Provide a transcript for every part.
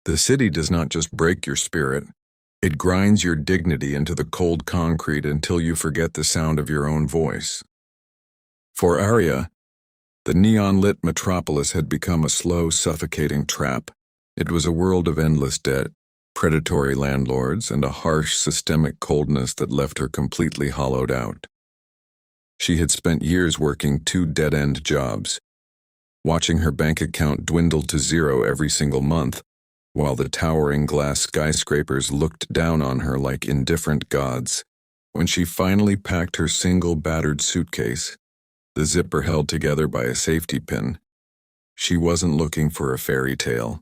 The city does not just break your spirit, it grinds your dignity into the cold concrete until you forget the sound of your own voice. For Aria, the neon-lit metropolis had become a slow, suffocating trap. It was a world of endless debt, predatory landlords, and a harsh, systemic coldness that left her completely hollowed out. She had spent years working 2 dead-end jobs, watching her bank account dwindle to zero every single month, while the towering glass skyscrapers looked down on her like indifferent gods. When she finally packed her single battered suitcase, the zipper held together by a safety pin, she wasn't looking for a fairy tale.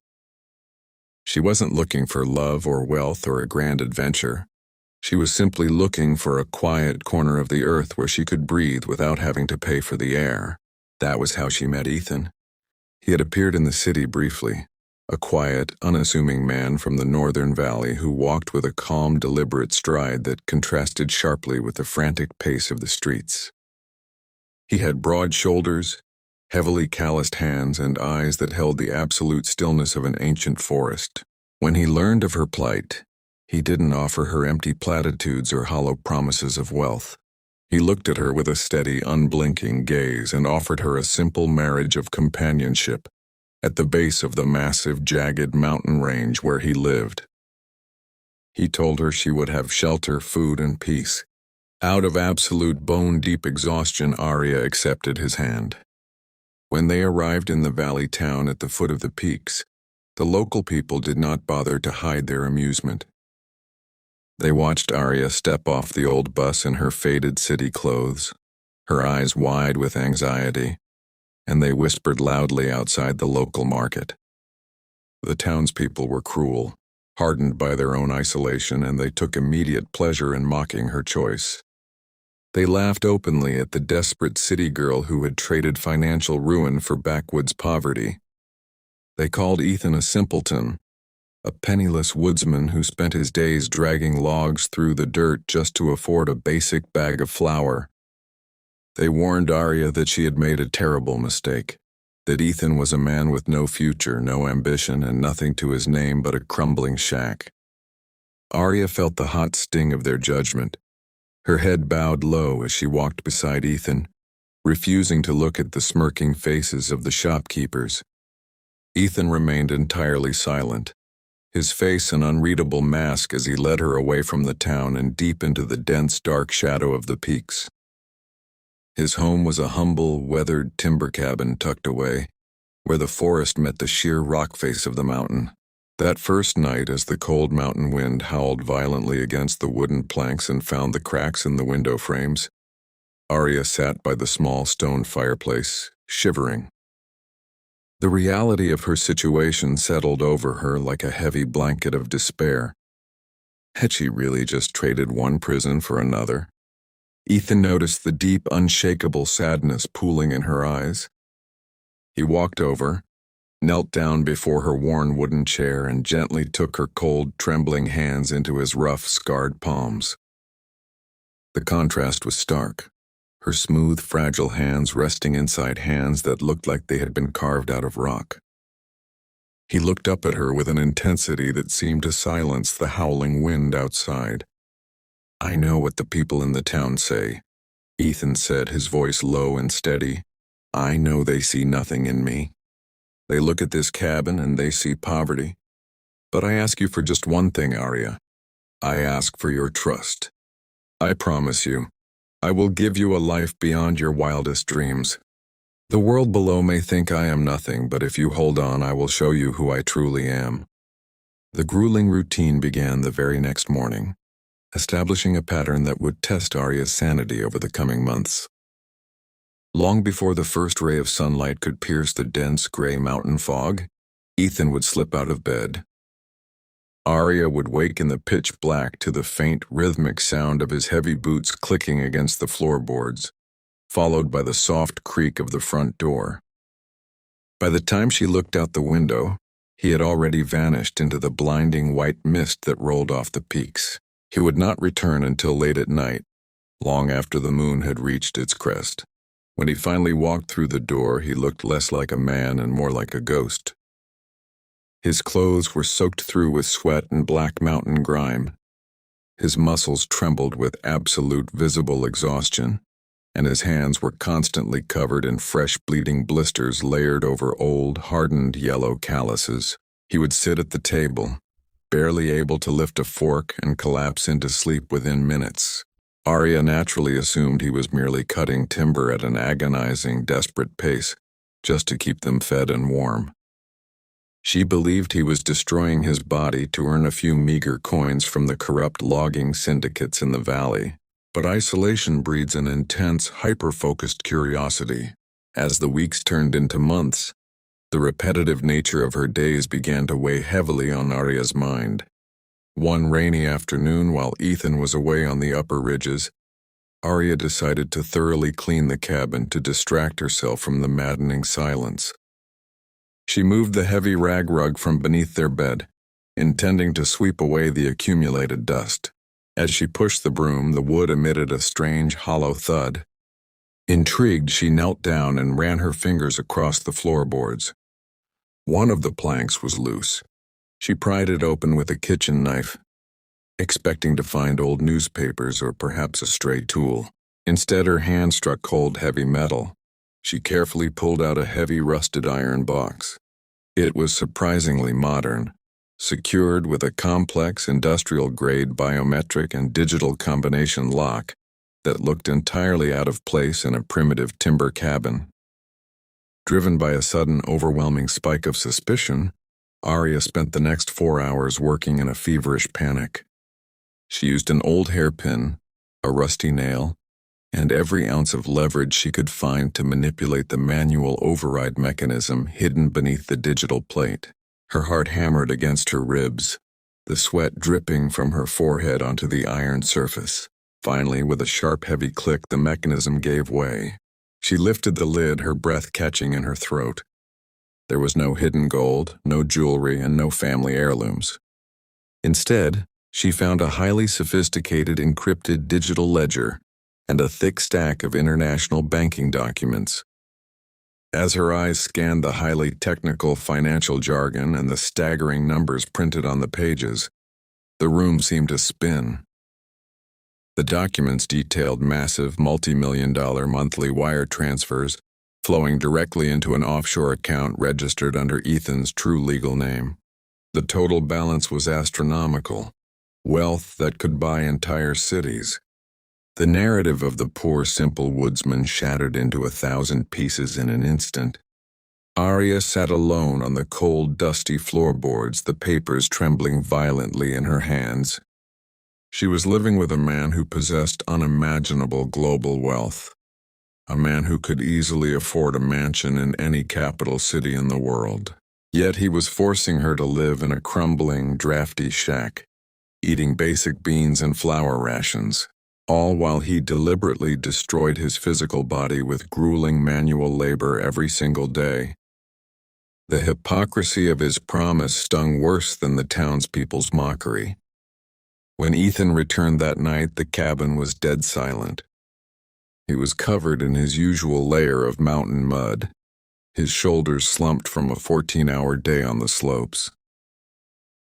She wasn't looking for love or wealth or a grand adventure. She was simply looking for a quiet corner of the earth where she could breathe without having to pay for the air. That was how she met Ethan. He had appeared in the city briefly, a quiet, unassuming man from the northern valley who walked with a calm, deliberate stride that contrasted sharply with the frantic pace of the streets. He had broad shoulders, heavily calloused hands, and eyes that held the absolute stillness of an ancient forest. When he learned of her plight, he didn't offer her empty platitudes or hollow promises of wealth. He looked at her with a steady, unblinking gaze and offered her a simple marriage of companionship at the base of the massive, jagged mountain range where he lived. He told her she would have shelter, food, and peace. Out of absolute bone-deep exhaustion, Aria accepted his hand. When they arrived in the valley town at the foot of the peaks, the local people did not bother to hide their amusement. They watched Aria step off the old bus in her faded city clothes, her eyes wide with anxiety, and they whispered loudly outside the local market. The townspeople were cruel, hardened by their own isolation, and they took immediate pleasure in mocking her choice. They laughed openly at the desperate city girl who had traded financial ruin for backwoods poverty. They called Ethan a simpleton, a penniless woodsman who spent his days dragging logs through the dirt just to afford a basic bag of flour. They warned Aria that she had made a terrible mistake, that Ethan was a man with no future, no ambition, and nothing to his name but a crumbling shack. Aria felt the hot sting of their judgment. Her head bowed low as she walked beside Ethan, refusing to look at the smirking faces of the shopkeepers. Ethan remained entirely silent, his face an unreadable mask as he led her away from the town and deep into the dense, dark shadow of the peaks. His home was a humble, weathered timber cabin tucked away, where the forest met the sheer rock face of the mountain. That first night, as the cold mountain wind howled violently against the wooden planks and found the cracks in the window frames, Aria sat by the small stone fireplace, shivering. The reality of her situation settled over her like a heavy blanket of despair. Had she really just traded one prison for another? Ethan noticed the deep, unshakable sadness pooling in her eyes. He walked over, knelt down before her worn wooden chair, and gently took her cold, trembling hands into his rough, scarred palms. The contrast was stark, her smooth, fragile hands resting inside hands that looked like they had been carved out of rock. He looked up at her with an intensity that seemed to silence the howling wind outside. "I know what the people in the town say," Ethan said, his voice low and steady. "I know they see nothing in me. They look at this cabin and they see poverty. But I ask you for just one thing, Aria. I ask for your trust. I promise you, I will give you a life beyond your wildest dreams. The world below may think I am nothing, but if you hold on, I will show you who I truly am." The grueling routine began the very next morning, establishing a pattern that would test Aria's sanity over the coming months. Long before the first ray of sunlight could pierce the dense gray mountain fog, Ethan would slip out of bed. Aria would wake in the pitch black to the faint, rhythmic sound of his heavy boots clicking against the floorboards, followed by the soft creak of the front door. By the time she looked out the window, he had already vanished into the blinding white mist that rolled off the peaks. He would not return until late at night, long after the moon had reached its crest. When he finally walked through the door, he looked less like a man and more like a ghost. His clothes were soaked through with sweat and black mountain grime. His muscles trembled with absolute visible exhaustion, and his hands were constantly covered in fresh bleeding blisters layered over old, hardened yellow calluses. He would sit at the table, barely able to lift a fork, and collapse into sleep within minutes. Aria naturally assumed he was merely cutting timber at an agonizing, desperate pace, just to keep them fed and warm. She believed he was destroying his body to earn a few meager coins from the corrupt logging syndicates in the valley. But isolation breeds an intense, hyper-focused curiosity. As the weeks turned into months, the repetitive nature of her days began to weigh heavily on Aria's mind. One rainy afternoon, while Ethan was away on the upper ridges, Aria decided to thoroughly clean the cabin to distract herself from the maddening silence. She moved the heavy rag rug from beneath their bed, intending to sweep away the accumulated dust. As she pushed the broom, the wood emitted a strange, hollow thud. Intrigued, she knelt down and ran her fingers across the floorboards. One of the planks was loose. She pried it open with a kitchen knife, expecting to find old newspapers or perhaps a stray tool. Instead, her hand struck cold, heavy metal. She carefully pulled out a heavy, rusted iron box. It was surprisingly modern, secured with a complex industrial-grade biometric and digital combination lock that looked entirely out of place in a primitive timber cabin. Driven by a sudden, overwhelming spike of suspicion, Aria spent the next 4 hours working in a feverish panic. She used an old hairpin, a rusty nail, and every ounce of leverage she could find to manipulate the manual override mechanism hidden beneath the digital plate. Her heart hammered against her ribs, the sweat dripping from her forehead onto the iron surface. Finally, with a sharp, heavy click, the mechanism gave way. She lifted the lid, her breath catching in her throat. There was no hidden gold, no jewelry, and no family heirlooms. Instead, she found a highly sophisticated encrypted digital ledger and a thick stack of international banking documents. As her eyes scanned the highly technical financial jargon and the staggering numbers printed on the pages, the room seemed to spin. The documents detailed massive, multi-million-dollar monthly wire transfers flowing directly into an offshore account registered under Ethan's true legal name. The total balance was astronomical, wealth that could buy entire cities. The narrative of the poor, simple woodsman shattered into 1,000 pieces in an instant. Aria sat alone on the cold, dusty floorboards, the papers trembling violently in her hands. She was living with a man who possessed unimaginable global wealth, a man who could easily afford a mansion in any capital city in the world. Yet he was forcing her to live in a crumbling, drafty shack, eating basic beans and flour rations, all while he deliberately destroyed his physical body with grueling manual labor every single day. The hypocrisy of his promise stung worse than the townspeople's mockery. When Ethan returned that night, the cabin was dead silent. He was covered in his usual layer of mountain mud, his shoulders slumped from a 14-hour day on the slopes.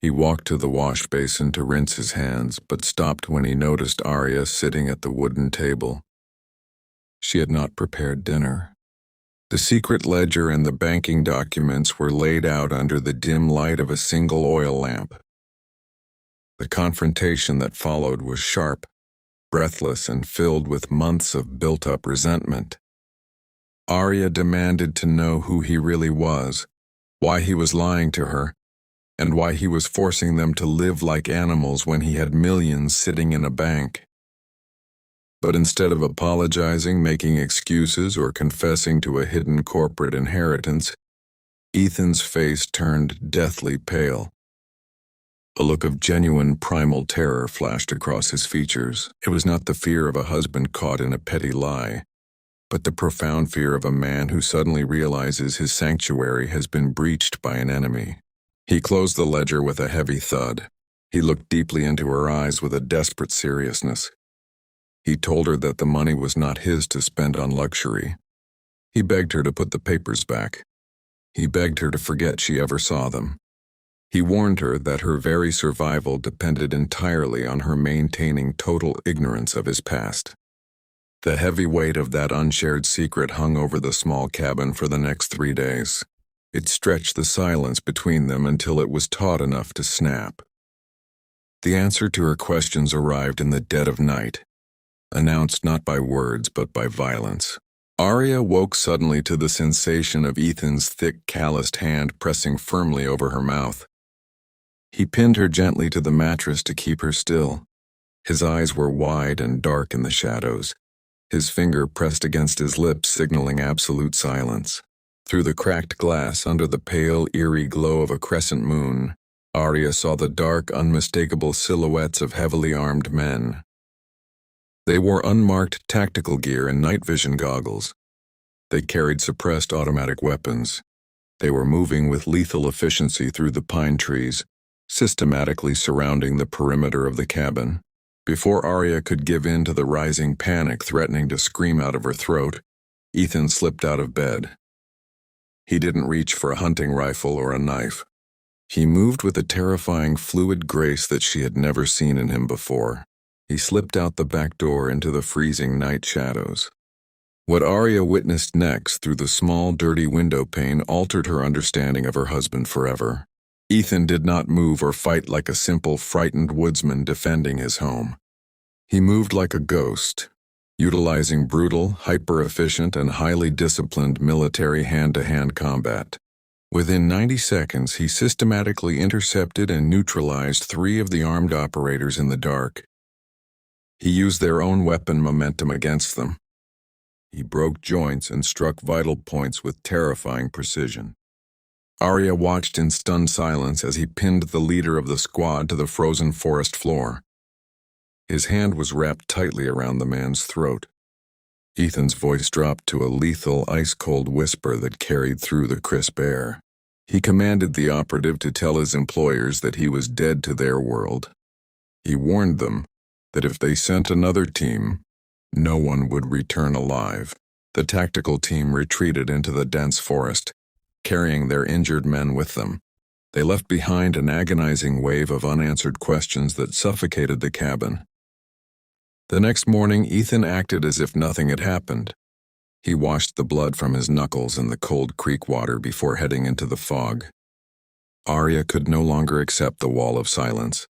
He walked to the wash basin to rinse his hands, but stopped when he noticed Aria sitting at the wooden table. She had not prepared dinner. The secret ledger and the banking documents were laid out under the dim light of a single oil lamp. The confrontation that followed was sharp, breathless, and filled with months of built-up resentment. Aria demanded to know who he really was, why he was lying to her, and why he was forcing them to live like animals when he had millions sitting in a bank. But instead of apologizing, making excuses, or confessing to a hidden corporate inheritance, Ethan's face turned deathly pale. A look of genuine primal terror flashed across his features. It was not the fear of a husband caught in a petty lie, but the profound fear of a man who suddenly realizes his sanctuary has been breached by an enemy. He closed the ledger with a heavy thud. He looked deeply into her eyes with a desperate seriousness. He told her that the money was not his to spend on luxury. He begged her to put the papers back. He begged her to forget she ever saw them. He warned her that her very survival depended entirely on her maintaining total ignorance of his past. The heavy weight of that unshared secret hung over the small cabin for the next 3 days. It stretched the silence between them until it was taut enough to snap. The answer to her questions arrived in the dead of night, announced not by words but by violence. Aria woke suddenly to the sensation of Ethan's thick, calloused hand pressing firmly over her mouth. He pinned her gently to the mattress to keep her still. His eyes were wide and dark in the shadows. His finger pressed against his lips, signaling absolute silence. Through the cracked glass, under the pale, eerie glow of a crescent moon, Aria saw the dark, unmistakable silhouettes of heavily armed men. They wore unmarked tactical gear and night vision goggles. They carried suppressed automatic weapons. They were moving with lethal efficiency through the pine trees, systematically surrounding the perimeter of the cabin. Before Aria could give in to the rising panic threatening to scream out of her throat, Ethan slipped out of bed. He didn't reach for a hunting rifle or a knife. He moved with a terrifying fluid grace that she had never seen in him before. He slipped out the back door into the freezing night shadows. What Aria witnessed next through the small, dirty window pane altered her understanding of her husband forever. Ethan did not move or fight like a simple, frightened woodsman defending his home. He moved like a ghost, utilizing brutal, hyper-efficient, and highly disciplined military hand-to-hand combat. Within 90 seconds, he systematically intercepted and neutralized 3 of the armed operators in the dark. He used their own weapon momentum against them. He broke joints and struck vital points with terrifying precision. Aria watched in stunned silence as he pinned the leader of the squad to the frozen forest floor. His hand was wrapped tightly around the man's throat. Ethan's voice dropped to a lethal, ice-cold whisper that carried through the crisp air. He commanded the operative to tell his employers that he was dead to their world. He warned them that if they sent another team, no one would return alive. The tactical team retreated into the dense forest, carrying their injured men with them. They left behind an agonizing wave of unanswered questions that suffocated the cabin. The next morning, Ethan acted as if nothing had happened. He washed the blood from his knuckles in the cold creek water before heading into the fog. Aria could no longer accept the wall of silence.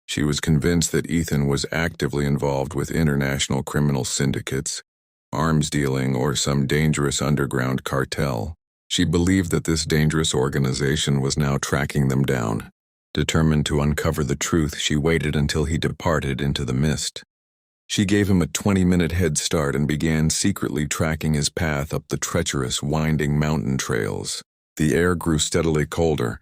She was convinced that Ethan was actively involved with international criminal syndicates, arms dealing, or some dangerous underground cartel. She believed that this dangerous organization was now tracking them down. Determined to uncover the truth, she waited until he departed into the mist. She gave him a 20-minute head start and began secretly tracking his path up the treacherous, winding mountain trails. The air grew steadily colder,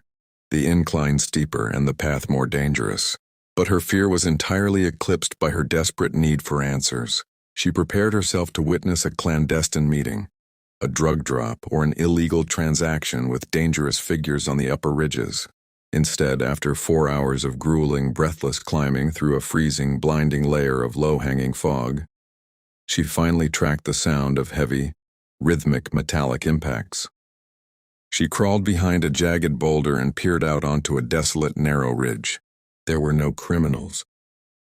the incline steeper, and the path more dangerous. But her fear was entirely eclipsed by her desperate need for answers. She prepared herself to witness a clandestine meeting, a drug drop, or an illegal transaction with dangerous figures on the upper ridges. Instead, after 4 hours of grueling, breathless climbing through a freezing, blinding layer of low-hanging fog, she finally tracked the sound of heavy, rhythmic, metallic impacts. She crawled behind a jagged boulder and peered out onto a desolate, narrow ridge. There were no criminals.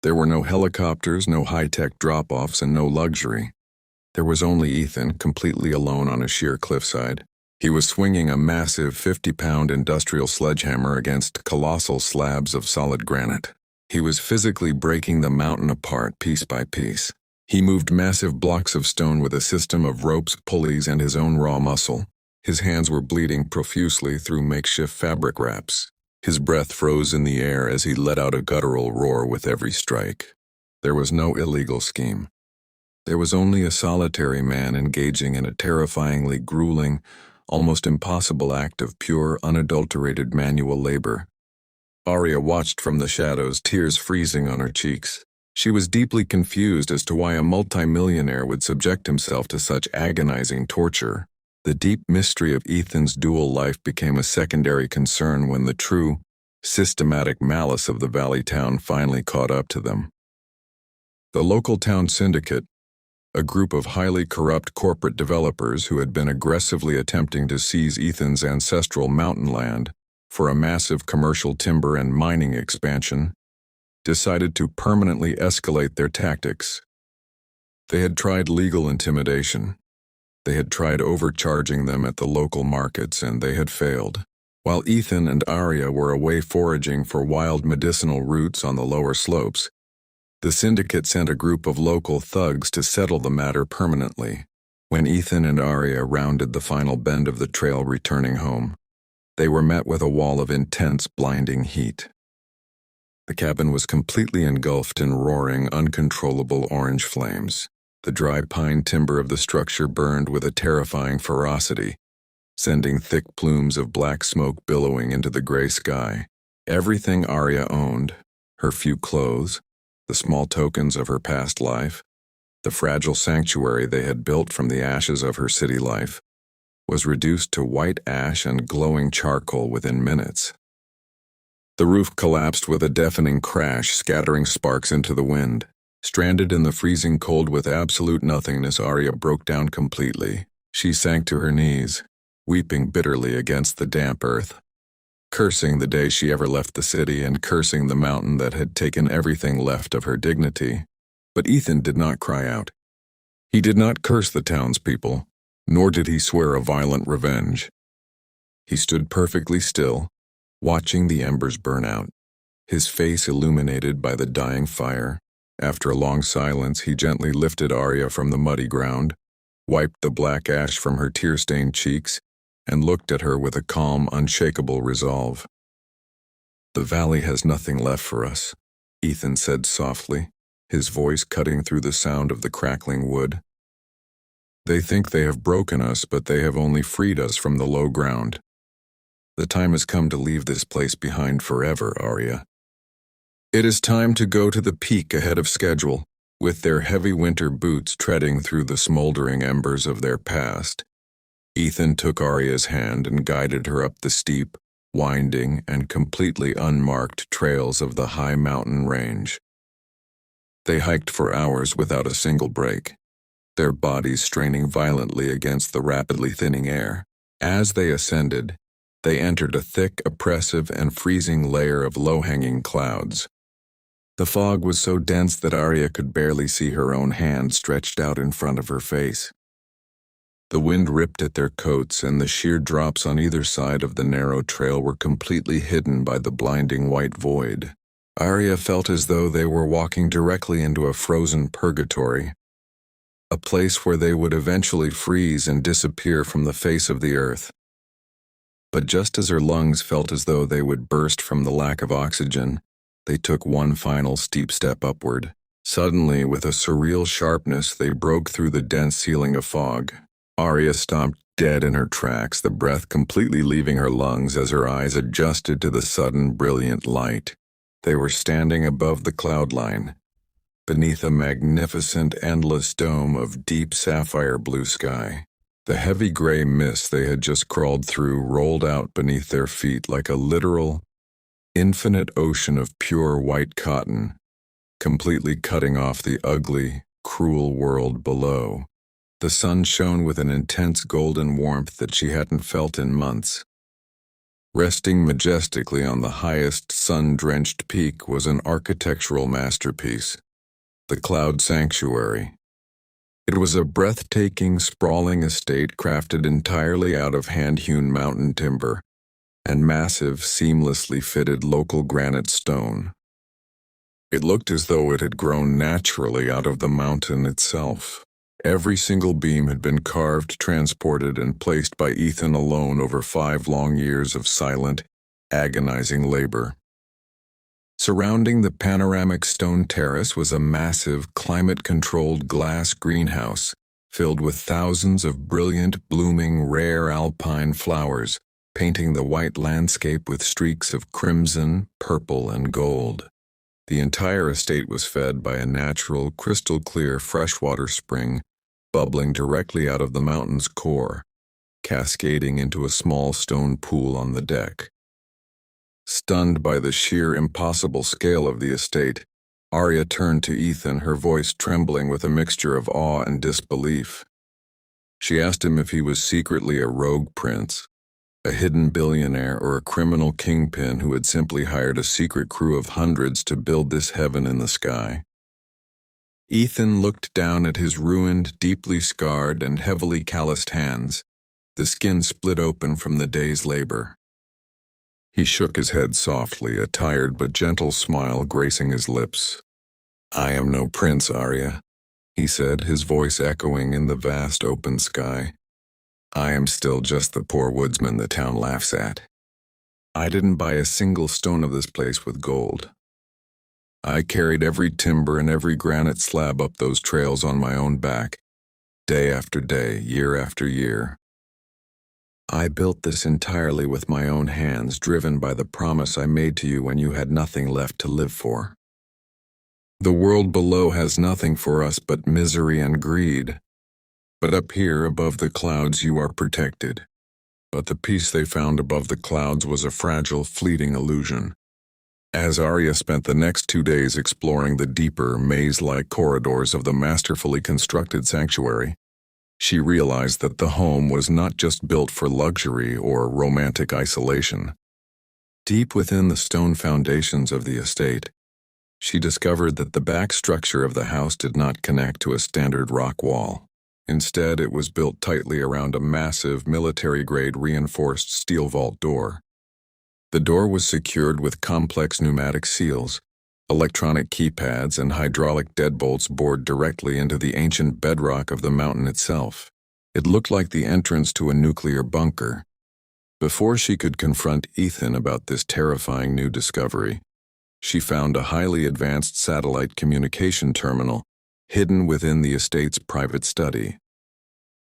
There were no helicopters, no high-tech drop-offs, and no luxury. There was only Ethan, completely alone on a sheer cliffside. He was swinging a massive 50-pound industrial sledgehammer against colossal slabs of solid granite. He was physically breaking the mountain apart piece by piece. He moved massive blocks of stone with a system of ropes, pulleys, and his own raw muscle. His hands were bleeding profusely through makeshift fabric wraps. His breath froze in the air as he let out a guttural roar with every strike. There was no illegal scheme. There was only a solitary man engaging in a terrifyingly grueling, almost impossible act of pure, unadulterated manual labor. Aria watched from the shadows, tears freezing on her cheeks. She was deeply confused as to why a multimillionaire would subject himself to such agonizing torture. The deep mystery of Ethan's dual life became a secondary concern when the true, systematic malice of the valley town finally caught up to them. The local town syndicate, a group of highly corrupt corporate developers who had been aggressively attempting to seize Ethan's ancestral mountain land, for a massive commercial timber and mining expansion, decided to permanently escalate their tactics. They had tried legal intimidation. They had tried overcharging them at the local markets, and they had failed. While Ethan and Aria were away foraging for wild medicinal roots on the lower slopes, the syndicate sent a group of local thugs to settle the matter permanently. When Ethan and Aria rounded the final bend of the trail returning home, they were met with a wall of intense, blinding heat. The cabin was completely engulfed in roaring, uncontrollable orange flames. The dry pine timber of the structure burned with a terrifying ferocity, sending thick plumes of black smoke billowing into the gray sky. Everything Aria owned, her few clothes, the small tokens of her past life, the fragile sanctuary they had built from the ashes of her city life, was reduced to white ash and glowing charcoal within minutes. The roof collapsed with a deafening crash, scattering sparks into the wind. Stranded in the freezing cold with absolute nothingness, Aria broke down completely. She sank to her knees, weeping bitterly against the damp earth, cursing the day she ever left the city and cursing the mountain that had taken everything left of her dignity. But Ethan did not cry out. He did not curse the townspeople, nor did he swear a violent revenge. He stood perfectly still, watching the embers burn out, his face illuminated by the dying fire. After a long silence, he gently lifted Aria from the muddy ground, wiped the black ash from her tear-stained cheeks, and looked at her with a calm, unshakable resolve. "The valley has nothing left for us," Ethan said softly, his voice cutting through the sound of the crackling wood. "They think they have broken us, but they have only freed us from the low ground. The time has come to leave this place behind forever, Aria. It is time to go to the peak ahead of schedule, with their heavy winter boots treading through the smoldering embers of their past." Ethan took Aria's hand and guided her up the steep, winding, and completely unmarked trails of the high mountain range. They hiked for hours without a single break, their bodies straining violently against the rapidly thinning air. As they ascended, they entered a thick, oppressive, and freezing layer of low-hanging clouds. The fog was so dense that Aria could barely see her own hand stretched out in front of her face. The wind ripped at their coats, and the sheer drops on either side of the narrow trail were completely hidden by the blinding white void. Aria felt as though they were walking directly into a frozen purgatory, a place where they would eventually freeze and disappear from the face of the earth. But just as her lungs felt as though they would burst from the lack of oxygen, they took one final steep step upward. Suddenly, with a surreal sharpness, they broke through the dense ceiling of fog. Aria stopped dead in her tracks, the breath completely leaving her lungs as her eyes adjusted to the sudden, brilliant light. They were standing above the cloud line, beneath a magnificent, endless dome of deep sapphire blue sky. The heavy gray mist they had just crawled through rolled out beneath their feet like a literal, infinite ocean of pure white cotton, completely cutting off the ugly, cruel world below. The sun shone with an intense golden warmth that she hadn't felt in months. Resting majestically on the highest sun-drenched peak was an architectural masterpiece, the Cloud Sanctuary. It was a breathtaking, sprawling estate crafted entirely out of hand-hewn mountain timber and massive, seamlessly fitted local granite stone. It looked as though it had grown naturally out of the mountain itself. Every single beam had been carved, transported, and placed by Ethan alone over 5 long years of silent, agonizing labor. Surrounding the panoramic stone terrace was a massive, climate-controlled glass greenhouse filled with thousands of brilliant, blooming, rare alpine flowers, painting the white landscape with streaks of crimson, purple, and gold. The entire estate was fed by a natural, crystal-clear freshwater spring bubbling directly out of the mountain's core, cascading into a small stone pool on the deck. Stunned by the sheer impossible scale of the estate, Aria turned to Ethan, her voice trembling with a mixture of awe and disbelief. She asked him if he was secretly a rogue prince, a hidden billionaire or a criminal kingpin who had simply hired a secret crew of hundreds to build this heaven in the sky. Ethan looked down at his ruined, deeply scarred, and heavily calloused hands, the skin split open from the day's labor. He shook his head softly, a tired but gentle smile gracing his lips. "I am no prince, Aria," he said, his voice echoing in the vast open sky. "I am still just the poor woodsman the town laughs at. I didn't buy a single stone of this place with gold. I carried every timber and every granite slab up those trails on my own back, day after day, year after year. I built this entirely with my own hands, driven by the promise I made to you when you had nothing left to live for. The world below has nothing for us but misery and greed. But up here, above the clouds, you are protected." But the peace they found above the clouds was a fragile, fleeting illusion. As Aria spent the next 2 days exploring the deeper, maze-like corridors of the masterfully constructed sanctuary, she realized that the home was not just built for luxury or romantic isolation. Deep within the stone foundations of the estate, she discovered that the back structure of the house did not connect to a standard rock wall. Instead, it was built tightly around a massive, military-grade reinforced steel vault door. The door was secured with complex pneumatic seals, electronic keypads, and hydraulic deadbolts bored directly into the ancient bedrock of the mountain itself. It looked like the entrance to a nuclear bunker. Before she could confront Ethan about this terrifying new discovery, she found a highly advanced satellite communication terminal hidden within the estate's private study.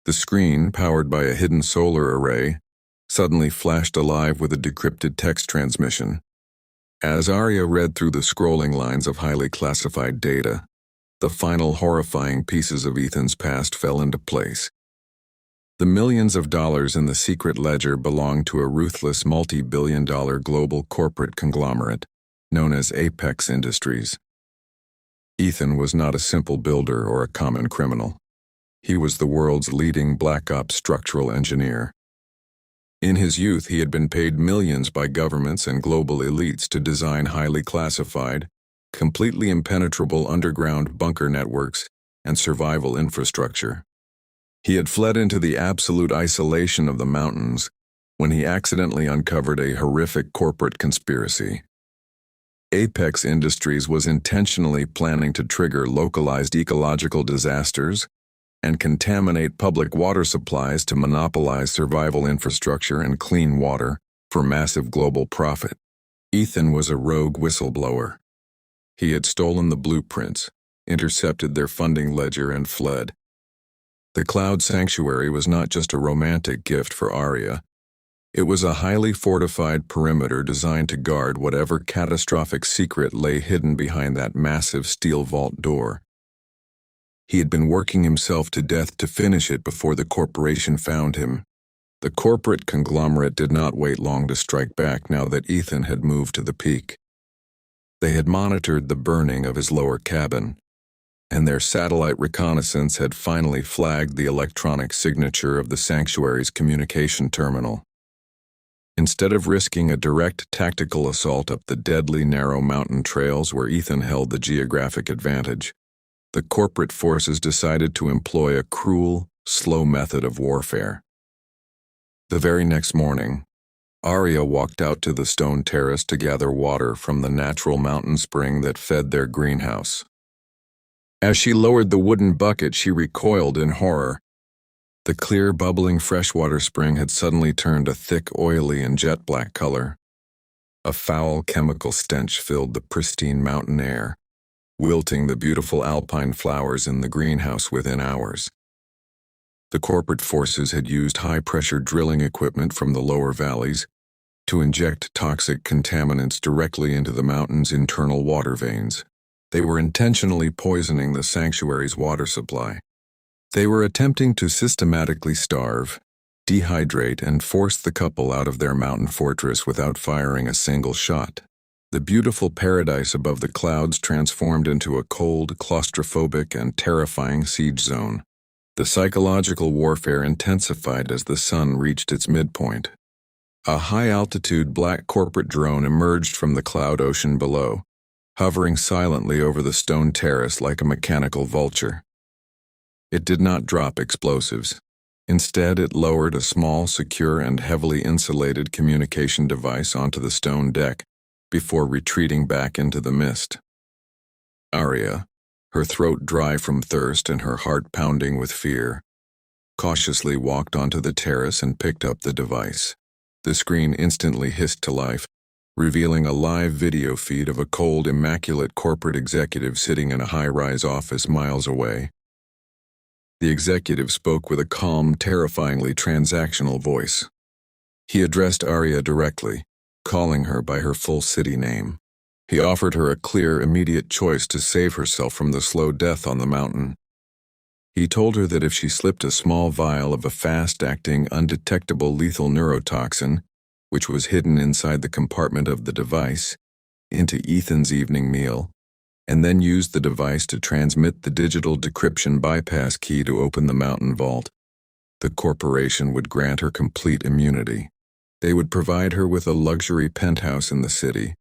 The screen, powered by a hidden solar array, suddenly flashed alive with a decrypted text transmission. As Aria read through the scrolling lines of highly classified data, the final horrifying pieces of Ethan's past fell into place. The millions of dollars in the secret ledger belonged to a ruthless multi-billion-dollar global corporate conglomerate known as Apex Industries. Ethan was not a simple builder or a common criminal. He was the world's leading black ops structural engineer. In his youth, he had been paid millions by governments and global elites to design highly classified, completely impenetrable underground bunker networks and survival infrastructure. He had fled into the absolute isolation of the mountains when he accidentally uncovered a horrific corporate conspiracy. Apex Industries was intentionally planning to trigger localized ecological disasters and contaminate public water supplies to monopolize survival infrastructure and clean water for massive global profit. Ethan was a rogue whistleblower. He had stolen the blueprints, intercepted their funding ledger, and fled. The Cloud Sanctuary was not just a romantic gift for Aria. It was a highly fortified perimeter designed to guard whatever catastrophic secret lay hidden behind that massive steel vault door. He had been working himself to death to finish it before the corporation found him. The corporate conglomerate did not wait long to strike back now that Ethan had moved to the peak. They had monitored the burning of his lower cabin, and their satellite reconnaissance had finally flagged the electronic signature of the sanctuary's communication terminal. Instead of risking a direct tactical assault up the deadly narrow mountain trails where Ethan held the geographic advantage, the corporate forces decided to employ a cruel, slow method of warfare. The very next morning, Aria walked out to the stone terrace to gather water from the natural mountain spring that fed their greenhouse. As she lowered the wooden bucket, she recoiled in horror. The clear, bubbling freshwater spring had suddenly turned a thick, oily, and jet-black color. A foul chemical stench filled the pristine mountain air, wilting the beautiful alpine flowers in the greenhouse within hours. The corporate forces had used high-pressure drilling equipment from the lower valleys to inject toxic contaminants directly into the mountain's internal water veins. They were intentionally poisoning the sanctuary's water supply. They were attempting to systematically starve, dehydrate, and force the couple out of their mountain fortress without firing a single shot. The beautiful paradise above the clouds transformed into a cold, claustrophobic, and terrifying siege zone. The psychological warfare intensified as the sun reached its midpoint. A high-altitude black corporate drone emerged from the cloud ocean below, hovering silently over the stone terrace like a mechanical vulture. It did not drop explosives. Instead, it lowered a small, secure, and heavily insulated communication device onto the stone deck before retreating back into the mist. Aria, her throat dry from thirst and her heart pounding with fear, cautiously walked onto the terrace and picked up the device. The screen instantly hissed to life, revealing a live video feed of a cold, immaculate corporate executive sitting in a high-rise office miles away. The executive spoke with a calm, terrifyingly transactional voice. He addressed Aria directly, calling her by her full city name. He offered her a clear, immediate choice to save herself from the slow death on the mountain. He told her that if she slipped a small vial of a fast-acting, undetectable lethal neurotoxin, which was hidden inside the compartment of the device, into Ethan's evening meal, and then used the device to transmit the digital decryption bypass key to open the mountain vault, the corporation would grant her complete immunity. They would provide her with a luxury penthouse in the city,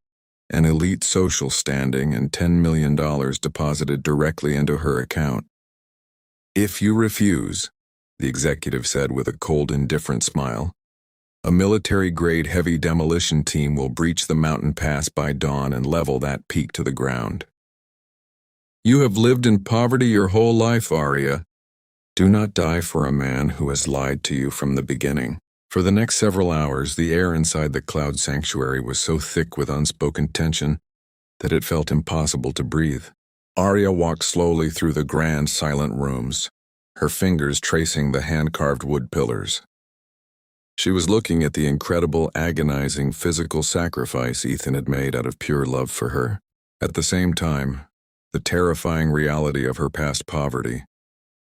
an elite social standing, and $10 million deposited directly into her account. "If you refuse," the executive said with a cold, indifferent smile, "a military-grade heavy demolition team will breach the mountain pass by dawn and level that peak to the ground. You have lived in poverty your whole life, Aria. Do not die for a man who has lied to you from the beginning." For the next several hours, the air inside the cloud sanctuary was so thick with unspoken tension that it felt impossible to breathe. Aria walked slowly through the grand, silent rooms, her fingers tracing the hand-carved wood pillars. She was looking at the incredible, agonizing physical sacrifice Ethan had made out of pure love for her. At the same time, the terrifying reality of her past poverty,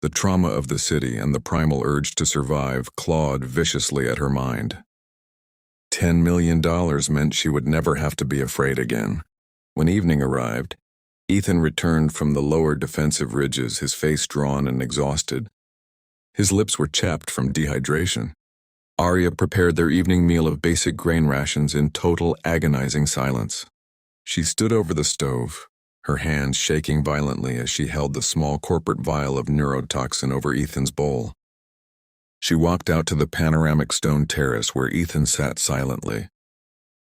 the trauma of the city, and the primal urge to survive clawed viciously at her mind. $10 million meant she would never have to be afraid again. When evening arrived, Ethan returned from the lower defensive ridges, his face drawn and exhausted. His lips were chapped from dehydration. Aria prepared their evening meal of basic grain rations in total, agonizing silence. She stood over the stove, her hands shaking violently as she held the small corporate vial of neurotoxin over Ethan's bowl. She walked out to the panoramic stone terrace where Ethan sat silently,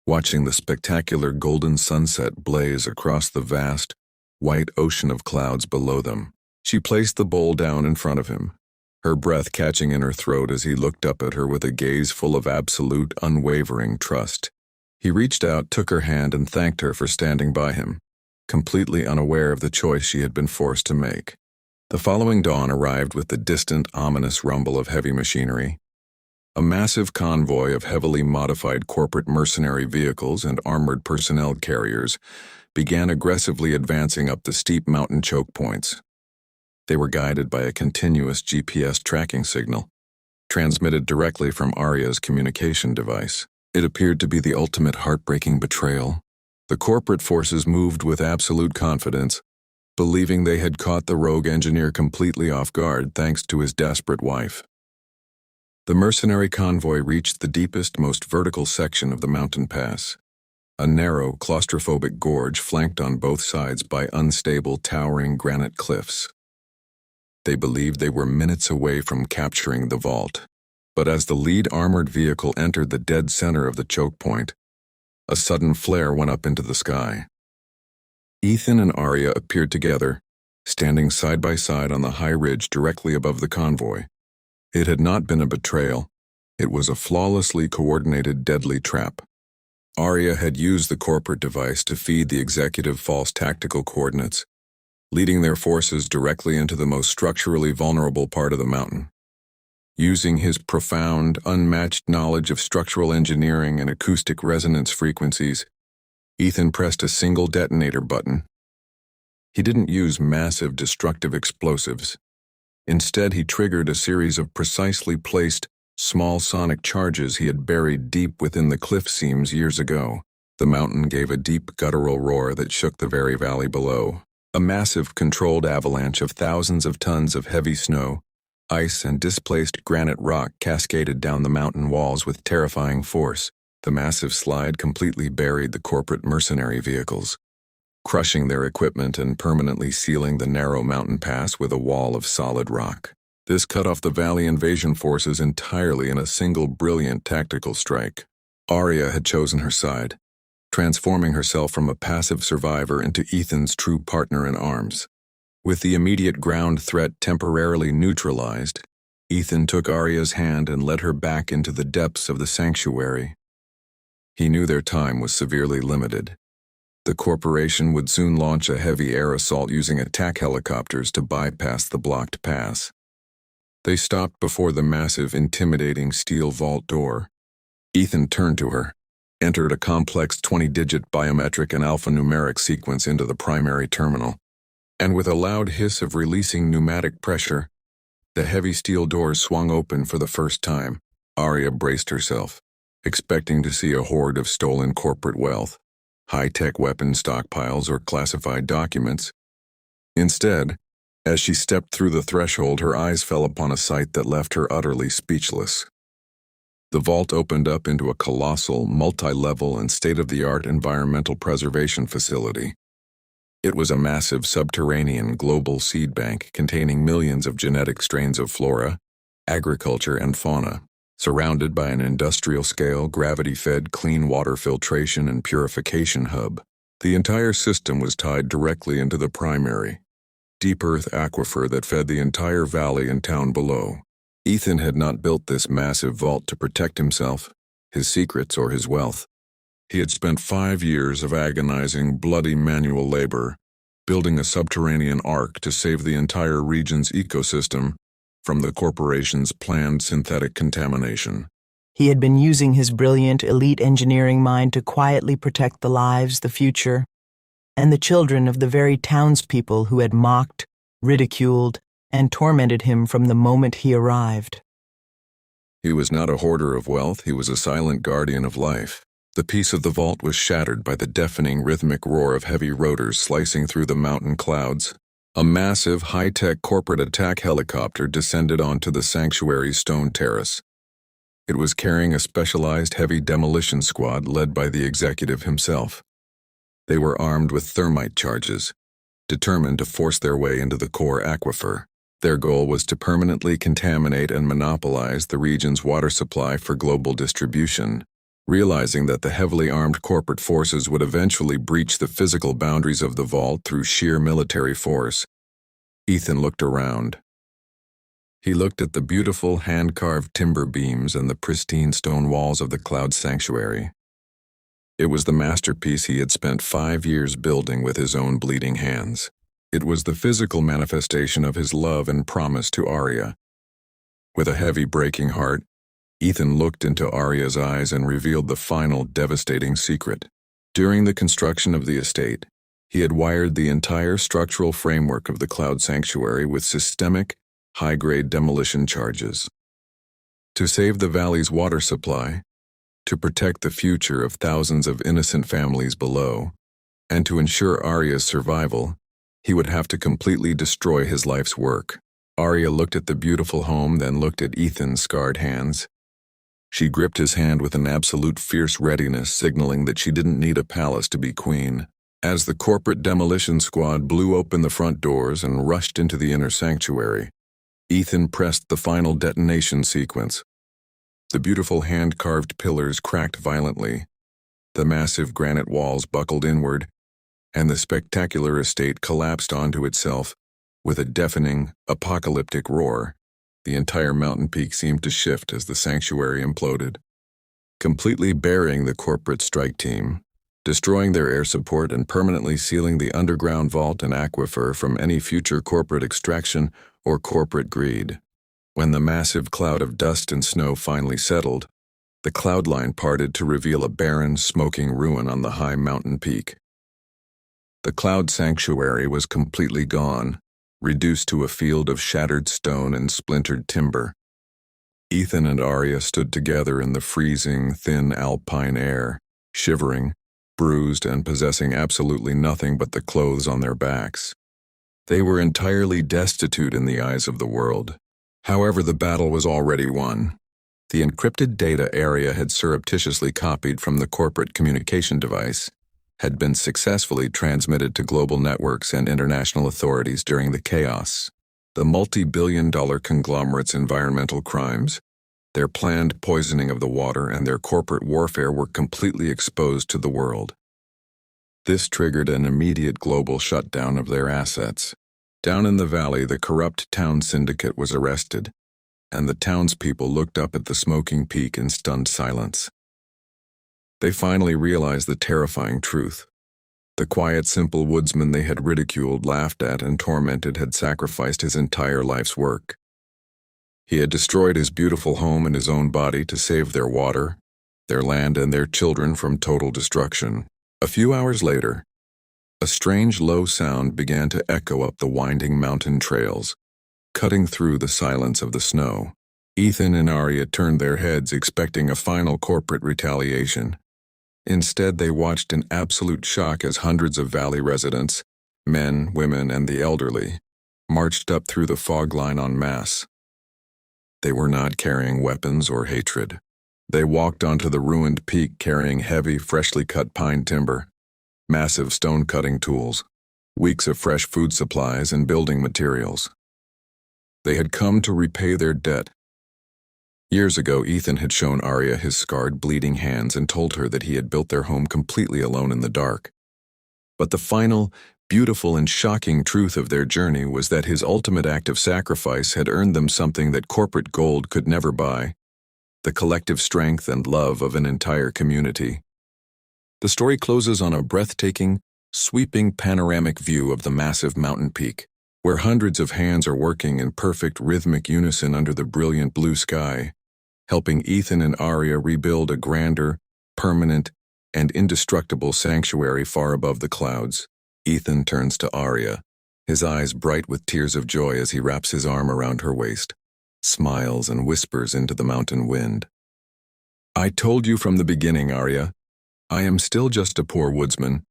watching the spectacular golden sunset blaze across the vast, white ocean of clouds below them. She placed the bowl down in front of him, her breath catching in her throat as he looked up at her with a gaze full of absolute, unwavering trust. He reached out, took her hand, and thanked her for standing by him, completely unaware of the choice she had been forced to make. The following dawn arrived with the distant, ominous rumble of heavy machinery. A massive convoy of heavily modified corporate mercenary vehicles and armored personnel carriers began aggressively advancing up the steep mountain choke points. They were guided by a continuous GPS tracking signal, transmitted directly from Aria's communication device. It appeared to be the ultimate heartbreaking betrayal. The corporate forces moved with absolute confidence, believing they had caught the rogue engineer completely off guard thanks to his desperate wife. The mercenary convoy reached the deepest, most vertical section of the mountain pass, a narrow, claustrophobic gorge flanked on both sides by unstable, towering granite cliffs. They believed they were minutes away from capturing the vault, but as the lead armored vehicle entered the dead center of the choke point, a sudden flare went up into the sky. Ethan and Aria appeared together, standing side by side on the high ridge directly above the convoy. It had not been a betrayal. It was a flawlessly coordinated, deadly trap. Aria had used the corporate device to feed the executive false tactical coordinates, leading their forces directly into the most structurally vulnerable part of the mountain. Using his profound, unmatched knowledge of structural engineering and acoustic resonance frequencies, Ethan pressed a single detonator button. He didn't use massive destructive explosives. Instead, he triggered a series of precisely placed, small sonic charges he had buried deep within the cliff seams years ago. The mountain gave a deep guttural roar that shook the very valley below. A massive, controlled avalanche of thousands of tons of heavy snow, ice, and displaced granite rock cascaded down the mountain walls with terrifying force. The massive slide completely buried the corporate mercenary vehicles, crushing their equipment and permanently sealing the narrow mountain pass with a wall of solid rock. This cut off the valley invasion forces entirely in a single brilliant tactical strike. Aria had chosen her side, transforming herself from a passive survivor into Ethan's true partner in arms. With the immediate ground threat temporarily neutralized, Ethan took Aria's hand and led her back into the depths of the sanctuary. He knew their time was severely limited. The corporation would soon launch a heavy air assault using attack helicopters to bypass the blocked pass. They stopped before the massive, intimidating steel vault door. Ethan turned to her, entered a complex 20-digit biometric and alphanumeric sequence into the primary terminal, and with a loud hiss of releasing pneumatic pressure, the heavy steel doors swung open for the first time. Aria braced herself, expecting to see a horde of stolen corporate wealth, high-tech weapon stockpiles, or classified documents. Instead, as she stepped through the threshold, her eyes fell upon a sight that left her utterly speechless. The vault opened up into a colossal, multi-level, and state-of-the-art environmental preservation facility. It was a massive subterranean global seed bank containing millions of genetic strains of flora, agriculture, and fauna, surrounded by an industrial-scale, gravity-fed clean water filtration and purification hub. The entire system was tied directly into the primary, deep earth aquifer that fed the entire valley and town below. Ethan had not built this massive vault to protect himself, his secrets, or his wealth. He had spent 5 years of agonizing, bloody manual labor, building a subterranean ark to save the entire region's ecosystem from the corporation's planned synthetic contamination. He had been using his brilliant, elite engineering mind to quietly protect the lives, the future, and the children of the very townspeople who had mocked, ridiculed, and tormented him from the moment he arrived. He was not a hoarder of wealth, he was a silent guardian of life. The peace of the vault was shattered by the deafening rhythmic roar of heavy rotors slicing through the mountain clouds. A massive, high-tech corporate attack helicopter descended onto the sanctuary's stone terrace. It was carrying a specialized heavy demolition squad led by the executive himself. They were armed with thermite charges, determined to force their way into the core aquifer. Their goal was to permanently contaminate and monopolize the region's water supply for global distribution. Realizing that the heavily armed corporate forces would eventually breach the physical boundaries of the vault through sheer military force, Ethan looked around. He looked at the beautiful hand-carved timber beams and the pristine stone walls of the Cloud Sanctuary. It was the masterpiece he had spent 5 years building with his own bleeding hands. It was the physical manifestation of his love and promise to Aria. With a heavy, breaking heart, Ethan looked into Aria's eyes and revealed the final, devastating secret. During the construction of the estate, he had wired the entire structural framework of the Cloud Sanctuary with systemic, high-grade demolition charges. To save the valley's water supply, to protect the future of thousands of innocent families below, and to ensure Aria's survival, he would have to completely destroy his life's work. Aria looked at the beautiful home, then looked at Ethan's scarred hands. She gripped his hand with an absolute fierce readiness, signaling that she didn't need a palace to be queen. As the corporate demolition squad blew open the front doors and rushed into the inner sanctuary, Ethan pressed the final detonation sequence. The beautiful hand-carved pillars cracked violently, the massive granite walls buckled inward, and the spectacular estate collapsed onto itself with a deafening, apocalyptic roar. The entire mountain peak seemed to shift as the sanctuary imploded, completely burying the corporate strike team, destroying their air support and permanently sealing the underground vault and aquifer from any future corporate extraction or corporate greed. When the massive cloud of dust and snow finally settled, the cloud line parted to reveal a barren, smoking ruin on the high mountain peak. The Cloud Sanctuary was completely gone, reduced to a field of shattered stone and splintered timber. Ethan and Aria stood together in the freezing, thin alpine air, shivering, bruised, and possessing absolutely nothing but the clothes on their backs. They were entirely destitute in the eyes of the world. However, the battle was already won. The encrypted data Aria had surreptitiously copied from the corporate communication device had been successfully transmitted to global networks and international authorities during the chaos. The multi-billion-dollar conglomerate's environmental crimes, their planned poisoning of the water, and their corporate warfare were completely exposed to the world. This triggered an immediate global shutdown of their assets. Down in the valley, the corrupt town syndicate was arrested, and the townspeople looked up at the smoking peak in stunned silence. They finally realized the terrifying truth. The quiet, simple woodsman they had ridiculed, laughed at, and tormented had sacrificed his entire life's work. He had destroyed his beautiful home and his own body to save their water, their land, and their children from total destruction. A few hours later, a strange low sound began to echo up the winding mountain trails, cutting through the silence of the snow. Ethan and Aria turned their heads, expecting a final corporate retaliation. Instead, they watched in absolute shock as hundreds of valley residents, men, women, and the elderly, marched up through the fog line en masse. They were not carrying weapons or hatred. They walked onto the ruined peak carrying heavy, freshly cut pine timber, massive stone-cutting tools, weeks of fresh food supplies, and building materials. They had come to repay their debt. Years ago, Ethan had shown Aria his scarred, bleeding hands and told her that he had built their home completely alone in the dark. But the final, beautiful, and shocking truth of their journey was that his ultimate act of sacrifice had earned them something that corporate gold could never buy: the collective strength and love of an entire community. The story closes on a breathtaking, sweeping panoramic view of the massive mountain peak, where hundreds of hands are working in perfect rhythmic unison under the brilliant blue sky, helping Ethan and Aria rebuild a grander, permanent, and indestructible sanctuary far above the clouds. Ethan turns to Aria, his eyes bright with tears of joy as he wraps his arm around her waist, smiles, and whispers into the mountain wind. "I told you from the beginning, Aria. I am still just a poor woodsman,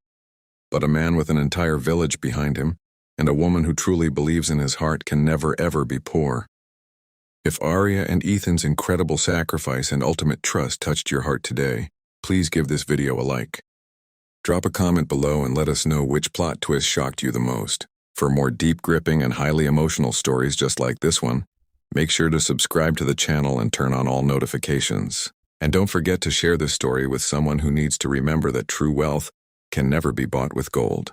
but a man with an entire village behind him, and a woman who truly believes in his heart can never ever be poor." If Aria and Ethan's incredible sacrifice and ultimate trust touched your heart today, please give this video a like. Drop a comment below and let us know which plot twist shocked you the most. For more deep, gripping, and highly emotional stories just like this one, make sure to subscribe to the channel and turn on all notifications. And don't forget to share this story with someone who needs to remember that true wealth can never be bought with gold.